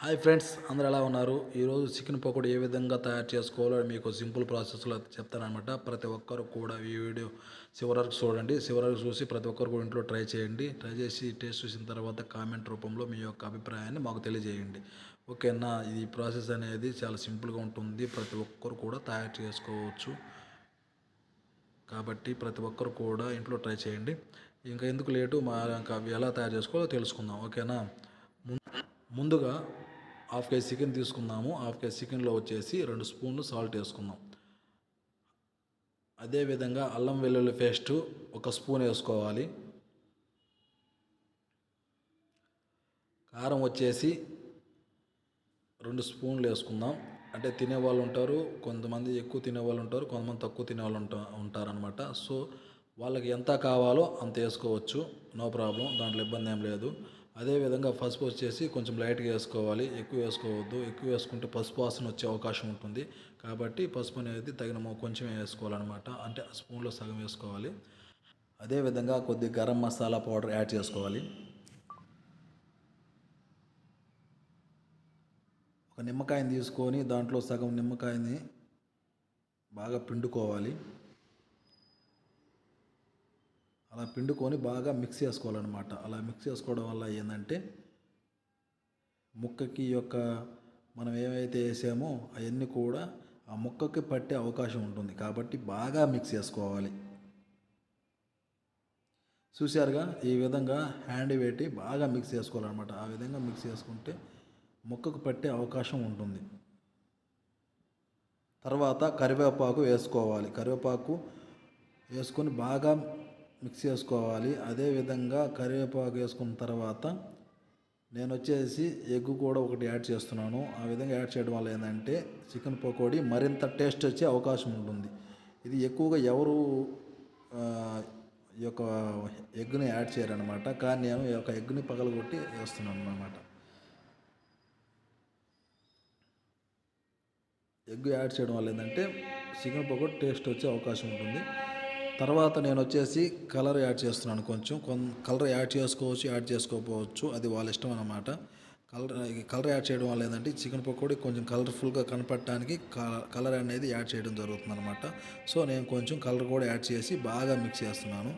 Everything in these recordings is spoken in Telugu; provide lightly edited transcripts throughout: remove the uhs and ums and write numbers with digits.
హాయ్ ఫ్రెండ్స్, అందరూ ఎలా ఉన్నారు? ఈరోజు చికెన్ పకోడీ ఏ విధంగా తయారు చేసుకోవాలో మీకు సింపుల్ ప్రాసెస్లో చెప్తానమాట. ప్రతి ఒక్కరు కూడా ఈ వీడియో చివరి వరకు చూడండి. చివరి వరకు చూసి ప్రతి ఒక్కరు కూడా ఇంట్లో ట్రై చేయండి. ట్రై చేసి టేస్ట్ చూసిన తర్వాత కామెంట్ రూపంలో మీ యొక్క అభిప్రాయాన్ని మాకు తెలియజేయండి. ఓకేనా? ఈ ప్రాసెస్ అనేది చాలా సింపుల్గా ఉంటుంది. ప్రతి ఒక్కరు కూడా తయారు చేసుకోవచ్చు. కాబట్టి ప్రతి ఒక్కరు కూడా ఇంట్లో ట్రై చేయండి. ఇంకా ఎందుకు లేటు, ఇంకా అవి ఎలా తయారు చేసుకోవాలో తెలుసుకుందాం. ఓకేనా? ముందుగా హాఫ్ కేజీ చికెన్ తీసుకుందాము. హాఫ్ కేజీ చికెన్లో వచ్చేసి 2 స్పూన్లు సాల్ట్ వేసుకుందాం. అదేవిధంగా అల్లం వెల్లుల్లి పేస్టు 1 స్పూన్ వేసుకోవాలి. కారం వచ్చేసి 2 స్పూన్లు వేసుకుందాం. అంటే తినేవాళ్ళు ఉంటారు, కొంతమంది ఎక్కువ తినేవాళ్ళు ఉంటారు, కొంతమంది తక్కువ తినేవాళ్ళు ఉంటారనమాట. సో వాళ్ళకి ఎంత కావాలో అంత వేసుకోవచ్చు, నో ప్రాబ్లం, దాంట్లో ఇబ్బంది ఏం లేదు. అదేవిధంగా పసుపు వచ్చేసి కొంచెం లైట్గా వేసుకోవాలి, ఎక్కువ వేసుకోవద్దు. ఎక్కువ వేసుకుంటే పసుపు వాసన వచ్చే అవకాశం ఉంటుంది. కాబట్టి పసుపు అనేది తగిన కొంచెం వేసుకోవాలన్నమాట. అంటే స్పూన్లో సగం వేసుకోవాలి. అదేవిధంగా కొద్ది గరం మసాలా పౌడర్ యాడ్ చేసుకోవాలి. ఒక నిమ్మకాయని తీసుకొని దాంట్లో సగం నిమ్మకాయని బాగా పిండుకోవాలి. అలా పిండుకొని బాగా మిక్స్ చేసుకోవాలన్నమాట. అలా మిక్స్ చేసుకోవడం వల్ల ఏంటంటే ముక్కకి మనం ఏవైతే వేసామో అవన్నీ కూడా ఆ ముక్కకి పట్టే అవకాశం ఉంటుంది. కాబట్టి బాగా మిక్స్ చేసుకోవాలి. చూశారుగా, ఈ విధంగా హ్యాండ్ పెట్టి బాగా మిక్స్ చేసుకోవాలన్నమాట. ఆ విధంగా మిక్స్ చేసుకుంటే ముక్కకు పట్టే అవకాశం ఉంటుంది. తర్వాత కరివేపాకు వేసుకోవాలి. కరివేపాకు వేసుకొని బాగా మిక్స్ చేసుకోవాలి. అదేవిధంగా కరివేపాకు వేసుకున్న తర్వాత నేను వచ్చేసి ఎగ్ కూడా ఒకటి యాడ్ చేస్తున్నాను. ఆ విధంగా యాడ్ చేయడం వల్ల ఏంటంటే చికెన్ పకోడీ మరింత టేస్ట్ వచ్చే అవకాశం ఉంటుంది. ఇది ఎక్కువగా ఎవరు ఈ యొక్క ఎగ్ని యాడ్ చేయరనమాట. కానీ నేను ఈ యొక్క ఎగ్ని పగలగొట్టి వేస్తున్నాను అన్నమాట. ఎగ్ యాడ్ చేయడం వల్ల ఏంటంటే చికెన్ పకోడీ టేస్ట్ వచ్చే అవకాశం ఉంటుంది. తర్వాత నేను వచ్చేసి కలర్ యాడ్ చేస్తున్నాను. కొంచెం కలర్ యాడ్ చేసుకోవచ్చు, యాడ్ చేసుకోకపోవచ్చు, అది వాళ్ళ ఇష్టం అన్నమాట. కలర్ యాడ్ చేయడం వల్ల ఏంటంటే చికెన్ పకోడీ కొంచెం కలర్ఫుల్గా కనపడటానికి కలర్ అనేది యాడ్ చేయడం జరుగుతుంది అనమాట. సో నేను కొంచెం కలర్ కూడా యాడ్ చేసి బాగా మిక్స్ చేస్తున్నాను.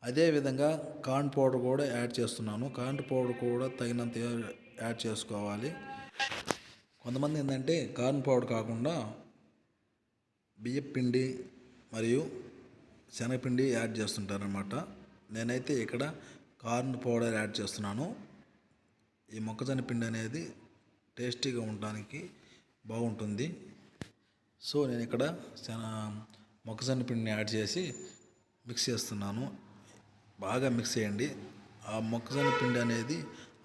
అదేవిధంగా కార్న్ పౌడర్ కూడా యాడ్ చేస్తున్నాను. కార్న్ పౌడర్ కూడా తగినంత యాడ్ చేసుకోవాలి. కొంతమంది ఏంటంటే కార్న్ పౌడర్ కాకుండా బియ్యపిండి మరియు శనగపిండి యాడ్ చేస్తుంటారనమాట. నేనైతే ఇక్కడ కార్న్ పౌడర్ యాడ్ చేస్తున్నాను. ఈ మొక్కజొన్న పిండి అనేది టేస్టీగా ఉండడానికి బాగుంటుంది. సో నేను ఇక్కడ మొక్కజొన్న పిండిని యాడ్ చేసి మిక్స్ చేస్తున్నాను. బాగా మిక్స్ చేయండి. ఆ మొక్కజొన్న పిండి అనేది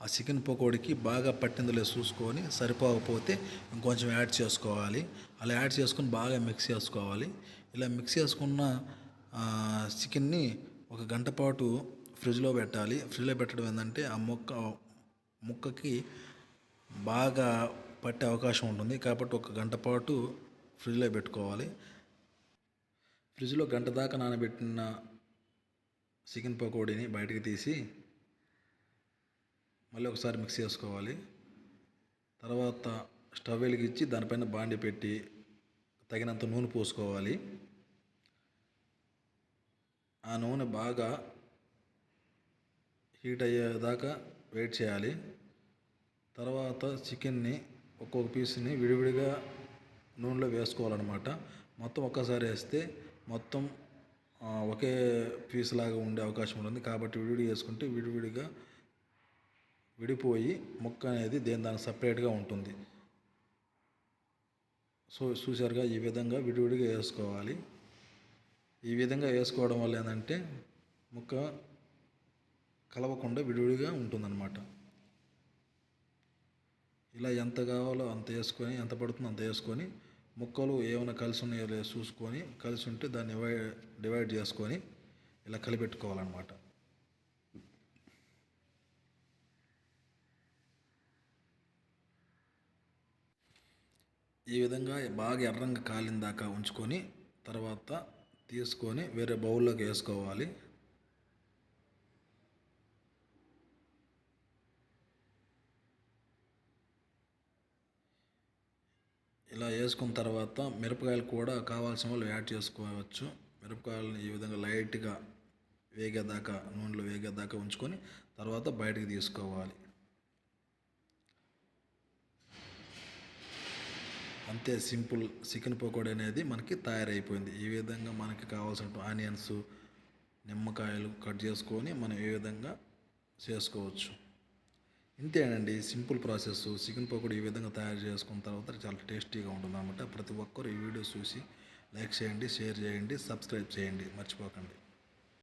ఆ చికెన్ పకోడీకి బాగా పట్టిందో చూసుకొని, సరిపోకపోతే ఇంకొంచెం యాడ్ చేసుకోవాలి. అలా యాడ్ చేసుకొని బాగా మిక్స్ చేసుకోవాలి. ఇలా మిక్స్ చేసుకున్న చికెన్ని 1 గంట పాటు ఫ్రిడ్జ్లో పెట్టాలి. ఫ్రిడ్జ్లో పెట్టడం ఏంటంటే ఆ ముక్కకి బాగా పట్టే అవకాశం ఉంటుంది. కాబట్టి 1 గంట పాటు ఫ్రిడ్జ్లో పెట్టుకోవాలి. ఫ్రిడ్జ్లో గంట దాకా నానబెట్టిన చికెన్ పకోడీని బయటకు తీసి మళ్ళీ ఒకసారి మిక్స్ చేసుకోవాలి. తర్వాత స్టవ్ వెలిగించి దానిపైన బాండి పెట్టి తగినంత నూనె పోసుకోవాలి. ఆ నూనె బాగా హీట్ అయ్యేదాకా వెయిట్ చేయాలి. తర్వాత చికెన్ని ఒక్కొక్క పీస్ని విడివిడిగా నూనెలో వేసుకోవాలన్నమాట. మొత్తం ఒక్కసారి వేస్తే మొత్తం ఒకే పీస్ లాగా ఉండే అవకాశం ఉంటుంది. కాబట్టి విడివిడిగా వేసుకుంటే విడివిడిగా విడిపోయి ముక్క అనేది దానికి సపరేట్గా ఉంటుంది. సో చూసారుగా, ఈ విధంగా విడివిడిగా వేసుకోవాలి. ఈ విధంగా వేసుకోవడం వల్ల ఏంటంటే ముక్క కలవకుండా విడివిడిగా ఉంటుందన్నమాట. ఇలా ఎంత కావాలో అంత వేసుకొని, ఎంత పడుతుందో అంత వేసుకొని, ముక్కలు ఏమైనా కలిసి ఉన్నాయో లేదో చూసుకొని, కలిసి ఉంటే దాన్ని డివైడ్ చేసుకొని ఇలా కలిపెట్టుకోవాలన్నమాట. ఈ విధంగా బాగా ఎర్రంగా కాలిన దాకా ఉంచుకొని తర్వాత తీసుకొని వేరే బౌల్లోకి వేసుకోవాలి. ఇలా వేసుకున్న తర్వాత మిరపకాయలు కూడా కావాల్సిన వాళ్ళు యాడ్ చేసుకోవచ్చు. మిరపకాయలని ఈ విధంగా లైట్గా వేగేదాకా, నూనెలో వేగేదాకా ఉంచుకొని తర్వాత బయటకు తీసుకోవాలి. అంతే, సింపుల్ చికెన్ పకోడీ అనేది మనకి తయారైపోయింది. ఈ విధంగా మనకి కావాల్సిన ఆనియన్స్, నిమ్మకాయలు కట్ చేసుకొని మనం ఈ విధంగా చేసుకోవచ్చు. ఇంతేనండి, సింపుల్ ప్రాసెస్. చికెన్ పకోడీ ఈ విధంగా తయారు చేసుకున్న తర్వాత చాలా టేస్టీగా ఉంటుంది అన్నమాట. ప్రతి ఒక్కరు ఈ వీడియో చూసి లైక్ చేయండి, షేర్ చేయండి, సబ్స్క్రైబ్ చేయండి, మర్చిపోకండి.